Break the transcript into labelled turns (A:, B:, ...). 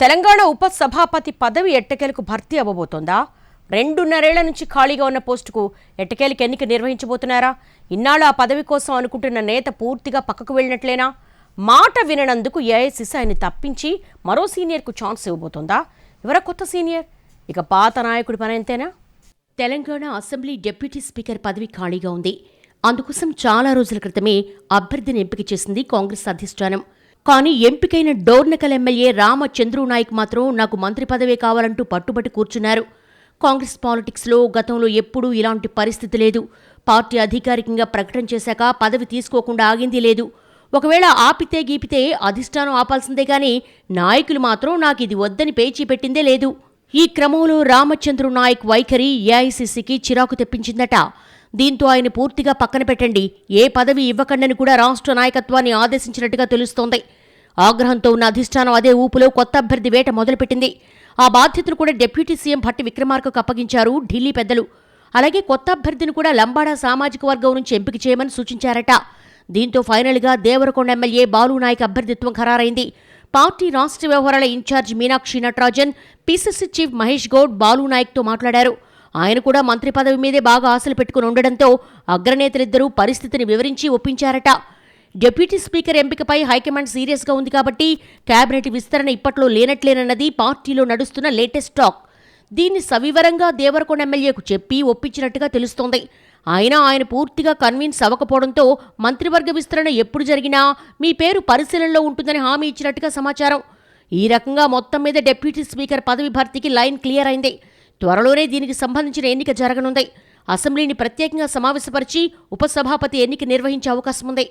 A: తెలంగాణ ఉప సభాపతి పదవి ఎట్టకేలకు భర్తీ అవ్వబోతోందా? 2.5 ఏళ్ల నుంచి ఖాళీగా ఉన్న పోస్టుకు ఎట్టకేలకు ఎన్నిక నిర్వహించబోతున్నారా? ఇన్నాళ్ళు ఆ పదవి కోసం అనుకుంటున్న నేత పూర్తిగా పక్కకు వెళ్ళినట్లేనా? మాట విననందుకు ఏఐసీసీ ఆయన్ని తప్పించి మరో సీనియర్కు ఛాన్స్ ఇవ్వబోతోందా? ఎవరా కొత్త సీనియర్? ఇక పాత నాయకుడి పని అంతేనా? తెలంగాణ అసెంబ్లీ డిప్యూటీ స్పీకర్ పదవి ఖాళీగా ఉంది. అందుకోసం చాలా రోజుల క్రితమే అభ్యర్థిని ఎంపిక చేసింది కాంగ్రెస్ అధిష్టానం. కానీ ఎంపికైన డోర్నకల్ ఎమ్మెల్యే రామచంద్రు నాయక్ మాత్రం నాకు మంత్రి పదవే కావాలంటూ పట్టుబట్టి కూర్చున్నారు. కాంగ్రెస్ పాలిటిక్స్లో గతంలో ఎప్పుడూ ఇలాంటి పరిస్థితి లేదు. పార్టీ అధికారికంగా ప్రకటన చేశాక పదవి తీసుకోకుండా ఆగింది లేదు. ఒకవేళ ఆపితే గీపితే అధిష్టానం ఆపాల్సిందే గాని నాయకులు మాత్రం నాకు ఇది వద్దని పేచీ పెట్టిందే లేదు. ఈ క్రమంలో రామచంద్రు నాయక్ వైఖరి ఏఐసీసీకి చిరాకు తెప్పించిందట. దీంతో ఆయన పూర్తిగా పక్కన పెట్టండి, ఏ పదవి ఇవ్వకండని కూడా రాష్ట్ర నాయకత్వాన్ని ఆదేశించినట్టుగా తెలుస్తోంది. ఆగ్రహంతో ఉన్న అధిష్టానం అదే ఊపులో కొత్త అభ్యర్థి వేట మొదలుపెట్టింది. ఆ బాధ్యతను కూడా డిప్యూటీ సీఎం భట్టి విక్రమార్కకు అప్పగించారు ఢిల్లీ పెద్దలు. అలాగే కొత్త అభ్యర్థిని కూడా లంబాడా సామాజిక వర్గం నుంచి ఎంపిక చేయమని సూచించారట. దీంతో ఫైనల్గా దేవరకొండ ఎమ్మెల్యే బాలునాయక్ అభ్యర్థిత్వం ఖరారైంది. పార్టీ రాష్ట్ర వ్యవహారాల incharge Meenakshi Natarajan, PCC chief Mahesh Goud బాలునాయక్తో మాట్లాడారు. ఆయన కూడా మంత్రి పదవి మీదే బాగా ఆశలు పెట్టుకుని ఉండడంతో అగ్రనేతలిద్దరూ పరిస్థితిని వివరించి ఒప్పించారట. డిప్యూటీ స్పీకర్ ఎంపికపై హైకమాండ్ సీరియస్గా ఉంది కాబట్టి కేబినెట్ విస్తరణ ఇప్పట్లో లేనట్లేనన్నది పార్టీలో నడుస్తున్న లేటెస్ట్ టాక్. దీన్ని సవివరంగా దేవరకొండ ఎమ్మెల్యేకు చెప్పి ఒప్పించినట్టుగా తెలుస్తోంది. అయినా ఆయన పూర్తిగా కన్విన్స్ అవ్వకపోవడంతో మంత్రివర్గ విస్తరణ ఎప్పుడు జరిగినా మీ పేరు పరిశీలనలో ఉంటుందని హామీ ఇచ్చినట్టుగా సమాచారం. ఈ రకంగా మొత్తం మీద డిప్యూటీ స్పీకర్ పదవి భర్తీకి లైన్ క్లియర్ అయింది. త్వరలోనే దీనికి సంబంధించిన ఎన్నిక జరగనుంది. అసెంబ్లీని ప్రత్యేకంగా సమావేశపరిచి ఉపసభాపతి ఎన్నిక నిర్వహించే అవకాశం ఉంది.